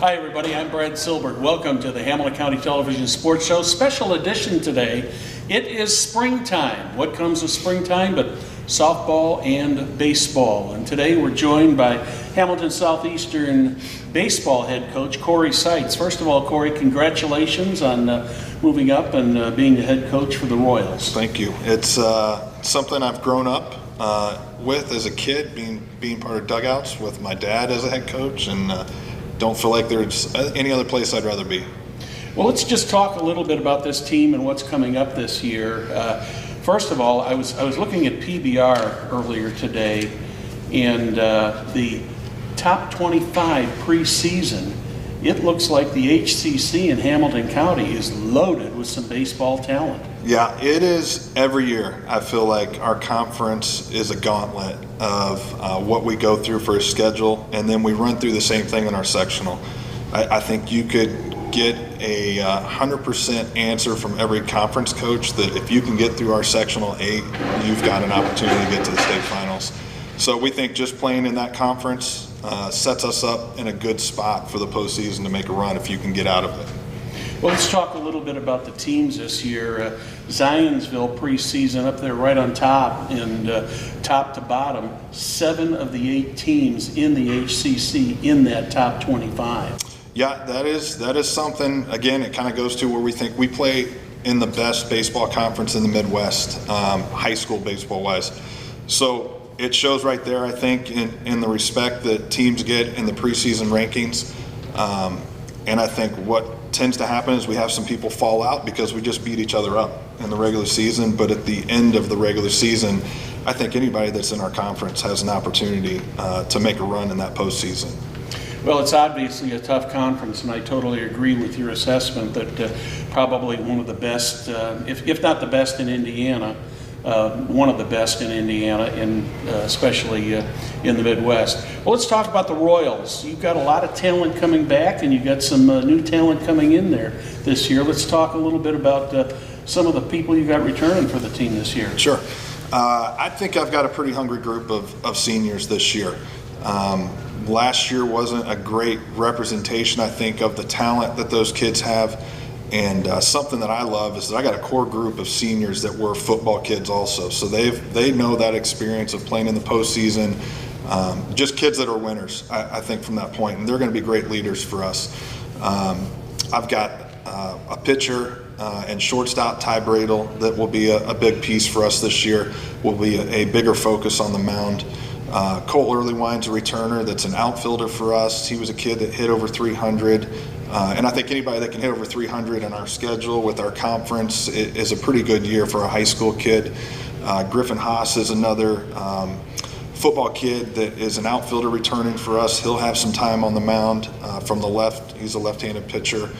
Hi everybody, I'm Brad Silbert. Welcome to the Hamilton County Television Sports Show. Special edition today. It is springtime. What comes with springtime but softball and baseball? And today we're joined by Hamilton Southeastern baseball head coach Kory Seitz. First of all, Kory, congratulations on moving up and being the head coach for the Royals. Thank you. It's something I've grown up with as a kid, being part of dugouts with my dad as a head coach, and don't feel like there's any other place I'd rather be. Well, let's just talk a little bit about this team and what's coming up this year. First of all, I was looking at PBR earlier today, and the top 25 preseason, it looks like the HCC in Hamilton County is loaded with some baseball talent. Yeah, it is every year. I feel like our conference is a gauntlet of what we go through for a schedule, and then we run through the same thing in our sectional. I think you could get a 100% answer from every conference coach that if you can get through our sectional 8, you've got an opportunity to get to the state finals. So we think just playing in that conference sets us up in a good spot for the postseason to make a run if you can get out of it. Well, let's talk a little bit about the teams this year. Zionsville preseason up there right on top, and top to bottom, 7 of the 8 teams in the HCC in that top 25. Yeah, that is something. Again, it kind of goes to where we think we play in the best baseball conference in the Midwest, high school baseball wise. So it shows right there, I think, in the respect that teams get in the preseason rankings. And I think what tends to happen is we have some people fall out because we just beat each other up in the regular season. But at the end of the regular season, I think anybody that's in our conference has an opportunity to make a run in that postseason. Well, it's obviously a tough conference, and I totally agree with your assessment that probably one of the best, if not the best in Indiana, one of the best in Indiana, and especially in the Midwest. Well, let's talk about the Royals. You've got a lot of talent coming back, and you've got some new talent coming in there this year. Let's talk a little bit about some of the people you got returning for the team this year. Sure. I think I've got a pretty hungry group of seniors this year. Last year wasn't a great representation, I think, of the talent that those kids have. And something that I love is that I got a core group of seniors that were football kids also. So they know that experience of playing in the postseason. Just kids that are winners, I think, from that point. And they're going to be great leaders for us. I've got a pitcher and shortstop, Ty Bradle, that will be a big piece for us this year. Will be a bigger focus on the mound. Cole Earlywine's a returner that's an outfielder for us. He was a kid that hit over 300. And I think anybody that can hit over 300 in our schedule with our conference is a pretty good year for a high school kid. Griffin Haas is another football kid that is an outfielder returning for us. He'll have some time on the mound from the left. He's a left-handed pitcher.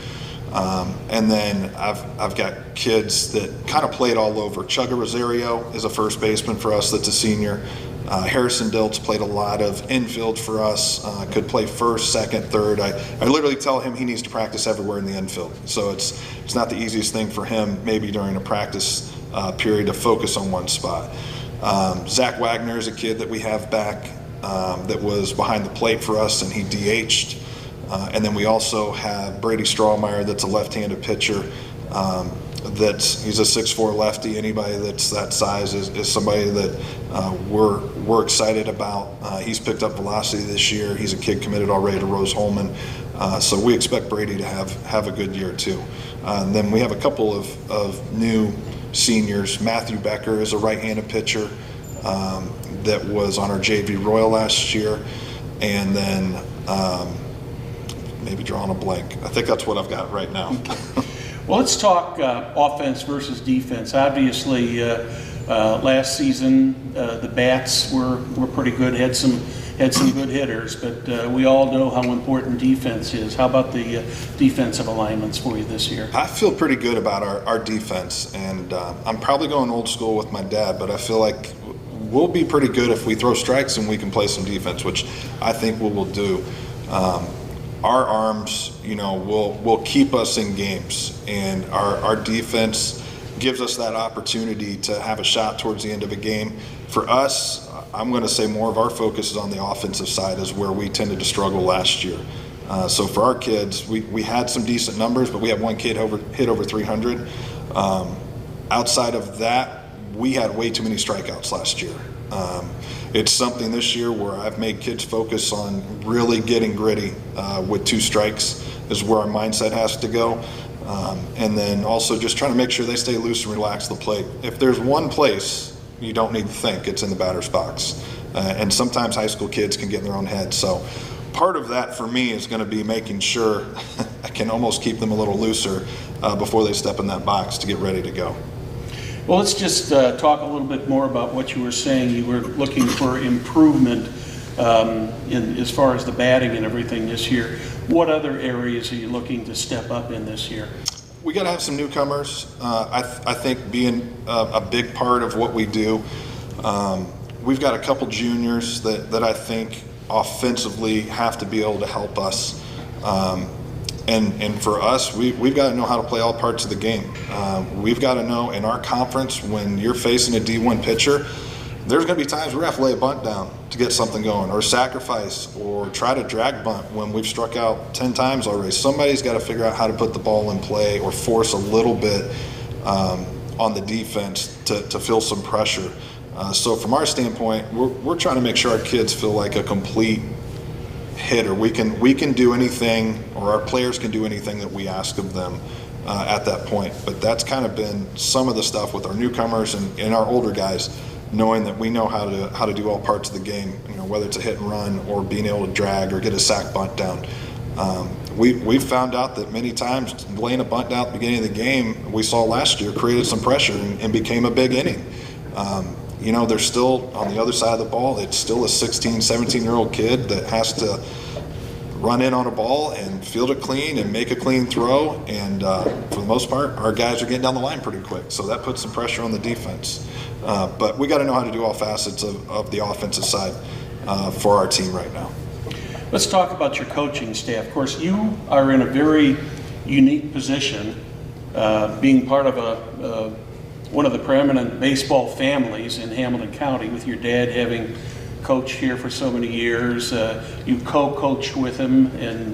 And then I've got kids that kind of played all over. Chugga Rosario is a first baseman for us that's a senior. Harrison Diltz played a lot of infield for us, could play first, second, third. I literally tell him he needs to practice everywhere in the infield. So it's not the easiest thing for him maybe during a practice period to focus on one spot. Zach Wagner is a kid that we have back that was behind the plate for us, and he DH'd. And then we also have Brady Strawmeyer that's a left-handed pitcher. He's a 6'4" lefty. Anybody that's that size is somebody that we're excited about. He's picked up velocity this year. He's a kid committed already to Rose-Hulman. So we expect Brady to have a good year too. And then we have a couple of new seniors. Matthew Becker is a right-handed pitcher that was on our JV Royal last year. And then maybe drawing a blank. I think that's what I've got right now. Okay. Well, let's talk offense versus defense. Obviously, last season the bats were pretty good. Had some good hitters, but we all know how important defense is. How about the defensive alignments for you this year? I feel pretty good about our defense, and I'm probably going old school with my dad, but I feel like we'll be pretty good if we throw strikes and we can play some defense, which I think we will do. Our arms, will keep us in games, and our defense gives us that opportunity to have a shot towards the end of a game. For us, I'm going to say more of our focus is on the offensive side, is where we tended to struggle last year. So for our kids, we had some decent numbers, but we had one kid hit over 300. Outside of that, we had way too many strikeouts last year. It's something this year where I've made kids focus on really getting gritty with 2 strikes is where our mindset has to go. And then also just trying to make sure they stay loose and relax the plate. If there's one place you don't need to think, it's in the batter's box. And sometimes high school kids can get in their own head. So part of that for me is going to be making sure I can almost keep them a little looser before they step in that box to get ready to go. Well, let's just talk a little bit more about what you were saying. You were looking for improvement in as far as the batting and everything this year. What other areas are you looking to step up in this year? We got to have some newcomers. I think being a big part of what we do. We've got a couple juniors that I think offensively have to be able to help us. And for us, we've got to know how to play all parts of the game. We've got to know in our conference when you're facing a D1 pitcher, there's going to be times we're going to have to lay a bunt down to get something going, or sacrifice, or try to drag bunt when we've struck out 10 times already. Somebody's got to figure out how to put the ball in play or force a little bit on the defense to feel some pressure. So from our standpoint, we're trying to make sure our kids feel like a complete hitter. We can do anything, or our players can do anything that we ask of them at that point. But that's kind of been some of the stuff with our newcomers and our older guys, knowing that we know how to do all parts of the game, whether it's a hit and run or being able to drag or get a sack bunt down. We've found out that many times laying a bunt down at the beginning of the game, we saw last year, created some pressure and became a big inning. There's still, on the other side of the ball, it's still a 16, 17-year-old kid that has to run in on a ball and field it clean and make a clean throw. And for the most part, our guys are getting down the line pretty quick. So that puts some pressure on the defense. But we got to know how to do all facets of the offensive side for our team right now. Let's talk about your coaching staff. Of course, you are in a very unique position, being part of one of the preeminent baseball families in Hamilton County, with your dad having coached here for so many years. You co-coached with him, and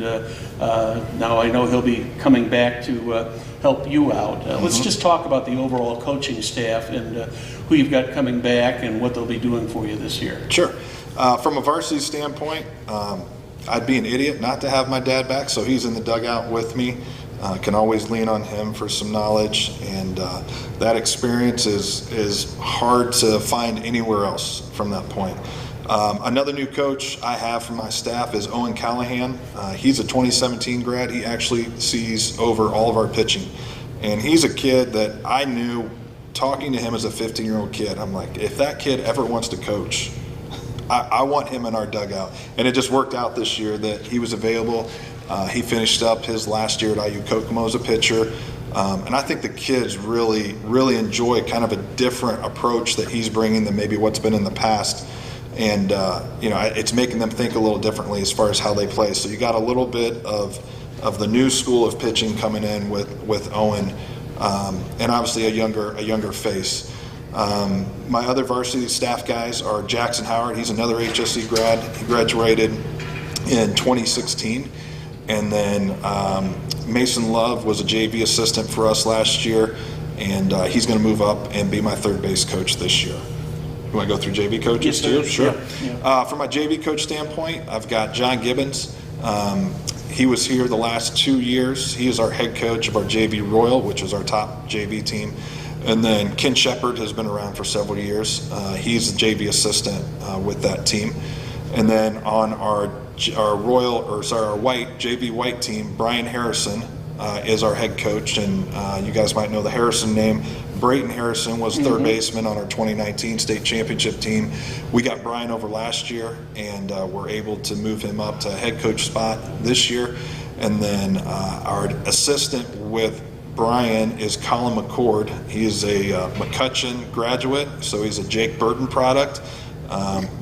now I know he'll be coming back to help you out. Let's just talk about the overall coaching staff and who you've got coming back and what they'll be doing for you this year. Sure. From a varsity standpoint, I'd be an idiot not to have my dad back, so he's in the dugout with me. Can always lean on him for some knowledge, and that experience is hard to find anywhere else from that point. Another new coach I have from my staff is Owen Callahan. He's a 2017 grad. He actually sees over all of our pitching, and he's a kid that I knew, talking to him as a 15-year-old kid, I'm like, if that kid ever wants to coach, I want him in our dugout. And it just worked out this year that he was available. He finished up his last year at IU Kokomo as a pitcher. And I think the kids really, really enjoy kind of a different approach that he's bringing than maybe what's been in the past. And, it's making them think a little differently as far as how they play. So you got a little bit of the new school of pitching coming in with Owen, and obviously a younger face. My other varsity staff guys are Jackson Howard. He's another HSC grad. He graduated in 2016. And then Mason Love was a JV assistant for us last year, and he's going to move up and be my third base coach this year. You want to go through JV coaches too? Sure. Yeah. From my JV coach standpoint, I've got John Gibbons. He was here the last 2 years. He is our head coach of our JV Royal, which is our top JV team. And then Ken Shepard has been around for several years. He's a JV assistant with that team. And then on our white JV white team, Brian Harrison is our head coach, and you guys might know the Harrison name. Brayton Harrison was third baseman on our 2019 state championship team. We got Brian over last year, and we're able to move him up to a head coach spot this year. And then our assistant with Brian is Colin McCord. He is a McCutcheon graduate, so he's a Jake Burton product.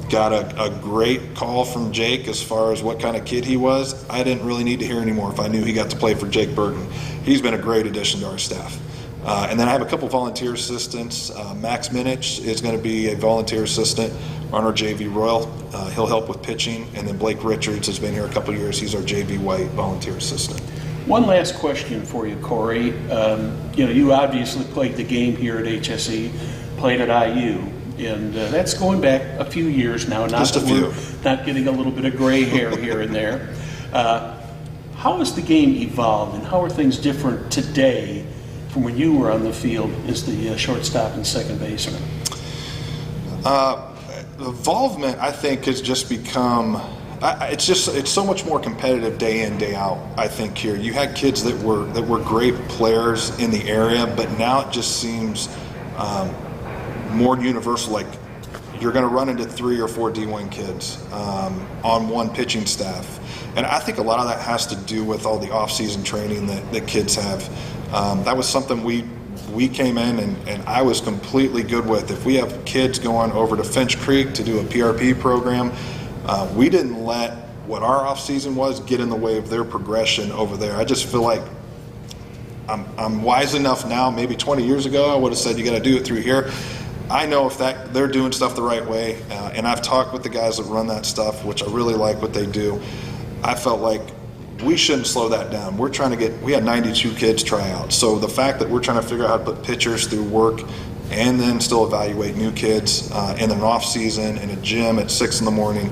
Got a great call from Jake as far as what kind of kid he was. I didn't really need to hear anymore if I knew he got to play for Jake Burton. He's been a great addition to our staff. And then I have a couple volunteer assistants. Max Minich is going to be a volunteer assistant on our JV Royal. He'll help with pitching. And then Blake Richards has been here a couple years. He's our JV White volunteer assistant. One last question for you, Kory. You obviously played the game here at HSE, played at IU, and that's going back a few years now. Just a few. Not getting a little bit of gray hair here and there. How has the game evolved, and how are things different today from when you were on the field as the shortstop and second baseman? Involvement, I think, has just become. It's so much more competitive day in, day out. I think here you had kids that were great players in the area, but now it just seems more universal. Like you're going to run into 3 or 4 D1 kids on one pitching staff, and I think a lot of that has to do with all the off-season training that kids have. That was something we came in and I was completely good with. If we have kids going over to Finch Creek to do a PRP program, we didn't let what our off season was get in the way of their progression over there. I just feel like I'm wise enough now. Maybe 20 years ago, I would have said you got to do it through here. I know if they're doing stuff the right way, and I've talked with the guys that run that stuff, which I really like what they do. I felt like we shouldn't slow that down. We had 92 kids try out. So the fact that we're trying to figure out how to put pitchers through work and then still evaluate new kids in an off season in a gym at 6 in the morning,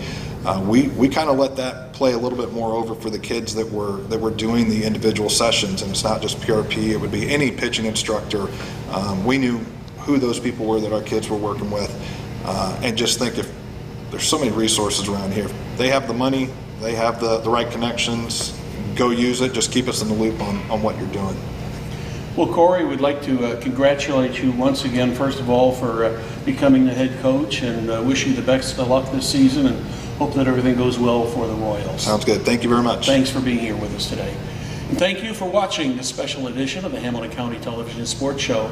we kind of let that play a little bit more over for the kids that were doing the individual sessions. And it's not just PRP, it would be any pitching instructor. We knew who those people were that our kids were working with, and just think if there's so many resources around here, if they have the money, they have the right connections, go use it. Just keep us in the loop on what you're doing. Well, Kory, we'd like to congratulate you once again, first of all, for becoming the head coach, and wish you the best of luck this season, and hope that everything goes well for the Royals. Sounds good. Thank you very much. Thanks for being here with us today. And thank you for watching this special edition of the Hamilton County Television Sports Show.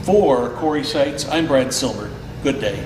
For Kory Seitz, I'm Brad Silbert. Good day.